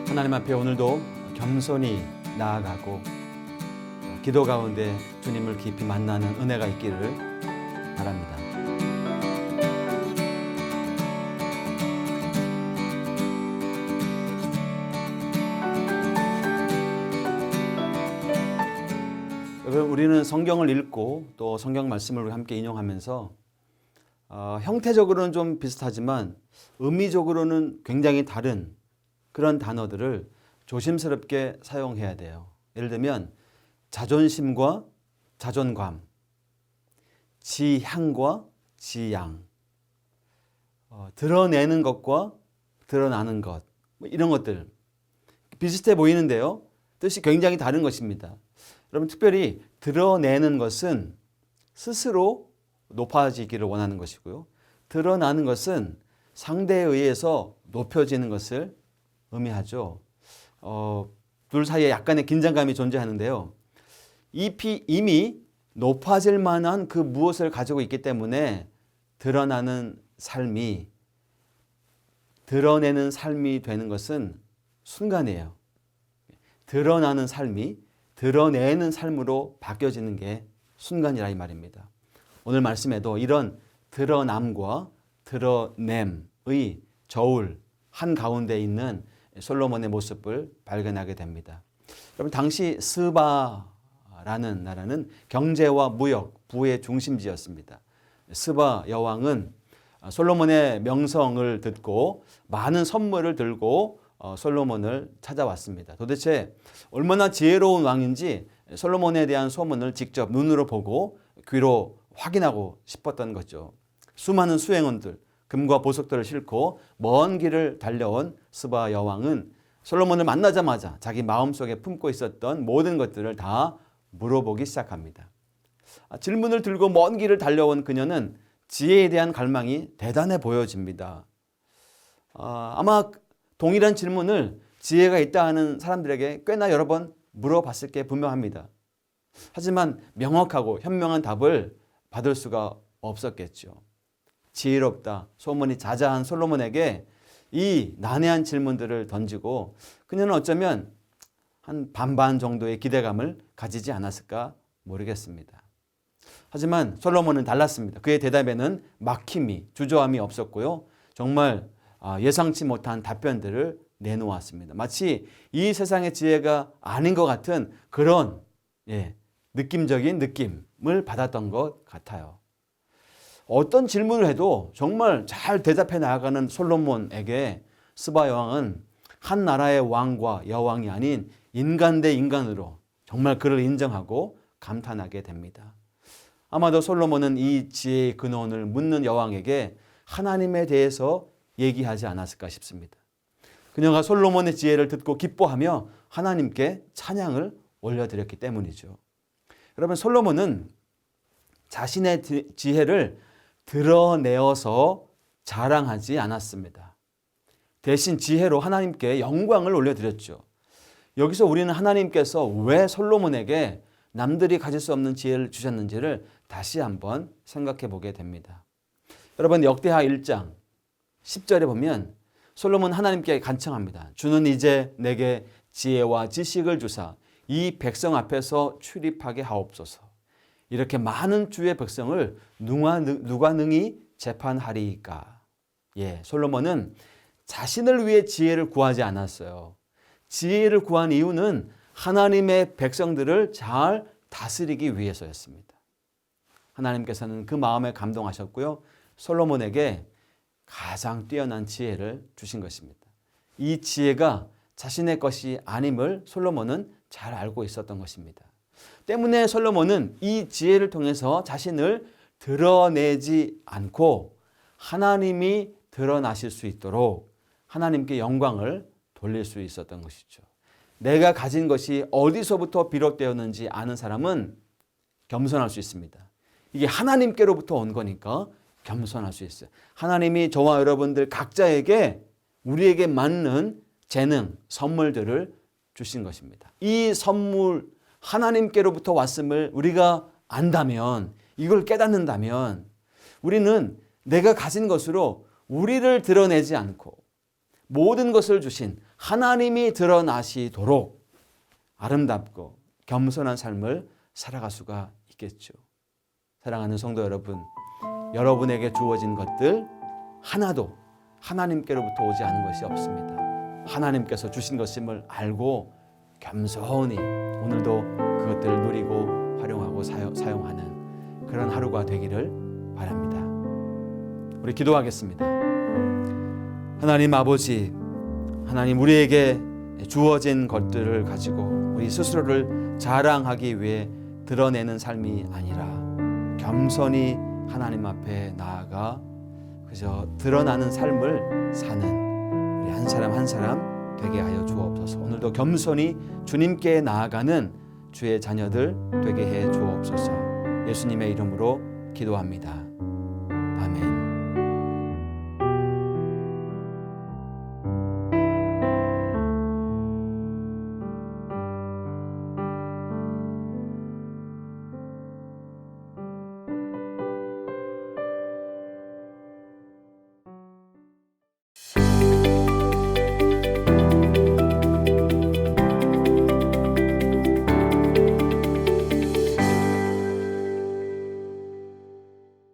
하나님 앞에 오늘도 겸손히 나아가고 기도 가운데 주님을 깊이 만나는 은혜가 있기를 바랍니다. 여러분, 우리는 성경을 읽고 또 성경 말씀을 함께 인용하면서 형태적으로는 좀 비슷하지만 의미적으로는 굉장히 다른 그런 단어들을 조심스럽게 사용해야 돼요. 예를 들면 자존심과 자존감, 지향과 지양, 드러내는 것과 드러나는 것, 이런 것들 비슷해 보이는데요. 뜻이 굉장히 다른 것입니다. 여러분, 특별히 드러내는 것은 스스로 높아지기를 원하는 것이고요. 드러나는 것은 상대에 의해서 높여지는 것을 의미하죠. 둘 사이에 약간의 긴장감이 존재하는데요. 이미 높아질 만한 그 무엇을 가지고 있기 때문에 드러나는 삶이, 드러내는 삶이 되는 것은 순간이에요. 드러나는 삶이 드러내는 삶으로 바뀌어지는 게 순간이라 이 말입니다. 오늘 말씀에도 이런 드러남과 드러냄의 저울 한가운데 있는 솔로몬의 모습을 발견하게 됩니다. 여러분, 당시 스바라는 나라는 경제와 무역, 부의 중심지였습니다. 스바 여왕은 솔로몬의 명성을 듣고 많은 선물을 들고 솔로몬을 찾아왔습니다. 도대체 얼마나 지혜로운 왕인지 솔로몬에 대한 소문을 직접 눈으로 보고 귀로 확인하고 싶었던 거죠. 수많은 수행원들, 금과 보석들을 싣고 먼 길을 달려온 스바 여왕은 솔로몬을 만나자마자 자기 마음속에 품고 있었던 모든 것들을 다 물어보기 시작합니다. 질문을 들고 먼 길을 달려온 그녀는 지혜에 대한 갈망이 대단해 보여집니다. 아마 동일한 질문을 지혜가 있다 하는 사람들에게 꽤나 여러 번 물어봤을 게 분명합니다. 하지만 명확하고 현명한 답을 받을 수가 없었겠죠. 지혜롭다, 소문이 자자한 솔로몬에게 이 난해한 질문들을 던지고 그녀는 어쩌면 한 반반 정도의 기대감을 가지지 않았을까 모르겠습니다. 하지만 솔로몬은 달랐습니다. 그의 대답에는 막힘이, 주저함이 없었고요. 정말 예상치 못한 답변들을 내놓았습니다. 마치 이 세상의 지혜가 아닌 것 같은 그런 느낌적인 느낌을 받았던 것 같아요. 어떤 질문을 해도 정말 잘 대답해 나가는 솔로몬에게 스바 여왕은 한 나라의 왕과 여왕이 아닌 인간 대 인간으로 정말 그를 인정하고 감탄하게 됩니다. 아마도 솔로몬은 이 지혜의 근원을 묻는 여왕에게 하나님에 대해서 얘기하지 않았을까 싶습니다. 그녀가 솔로몬의 지혜를 듣고 기뻐하며 하나님께 찬양을 올려드렸기 때문이죠. 여러분, 솔로몬은 자신의 지혜를 드러내어서 자랑하지 않았습니다. 대신 지혜로 하나님께 영광을 올려드렸죠. 여기서 우리는 하나님께서 왜 솔로몬에게 남들이 가질 수 없는 지혜를 주셨는지를 다시 한번 생각해 보게 됩니다. 여러분, 역대하 1장 10절에 보면 솔로몬 하나님께 간청합니다. 주는 이제 내게 지혜와 지식을 주사 이 백성 앞에서 출입하게 하옵소서. 이렇게 많은 주의 백성을 누가 능히 재판하리이까. 솔로몬은 자신을 위해 지혜를 구하지 않았어요. 지혜를 구한 이유는 하나님의 백성들을 잘 다스리기 위해서였습니다. 하나님께서는 그 마음에 감동하셨고요. 솔로몬에게 가장 뛰어난 지혜를 주신 것입니다. 이 지혜가 자신의 것이 아님을 솔로몬은 잘 알고 있었던 것입니다. 때문에 솔로몬은 이 지혜를 통해서 자신을 드러내지 않고 하나님이 드러나실 수 있도록 하나님께 영광을 돌릴 수 있었던 것이죠. 내가 가진 것이 어디서부터 비롯되었는지 아는 사람은 겸손할 수 있습니다. 이게 하나님께로부터 온 거니까 겸손할 수 있어요. 하나님이 저와 여러분들 각자에게 우리에게 맞는 재능, 선물들을 주신 것입니다. 이 선물 하나님께로부터 왔음을 우리가 안다면, 이걸 깨닫는다면 우리는 내가 가진 것으로 우리를 드러내지 않고 모든 것을 주신 하나님이 드러나시도록 아름답고 겸손한 삶을 살아갈 수가 있겠죠. 사랑하는 성도 여러분, 여러분에게 주어진 것들 하나도 하나님께로부터 오지 않은 것이 없습니다. 하나님께서 주신 것임을 알고 겸손히 오늘도 그것들을 누리고 활용하고 사용하는 그런 하루가 되기를 바랍니다. 우리 기도하겠습니다. 하나님 아버지, 하나님 우리에게 주어진 것들을 가지고 우리 스스로를 자랑하기 위해 드러내는 삶이 아니라 겸손히 하나님 앞에 나아가 그저 드러나는 삶을 사는 우리 한 사람 한 사람 되게 하여 주옵소서. 오늘도 겸손히 주님께 나아가는 주의 자녀들 되게 해 주옵소서. 예수님의 이름으로 기도합니다. 아멘.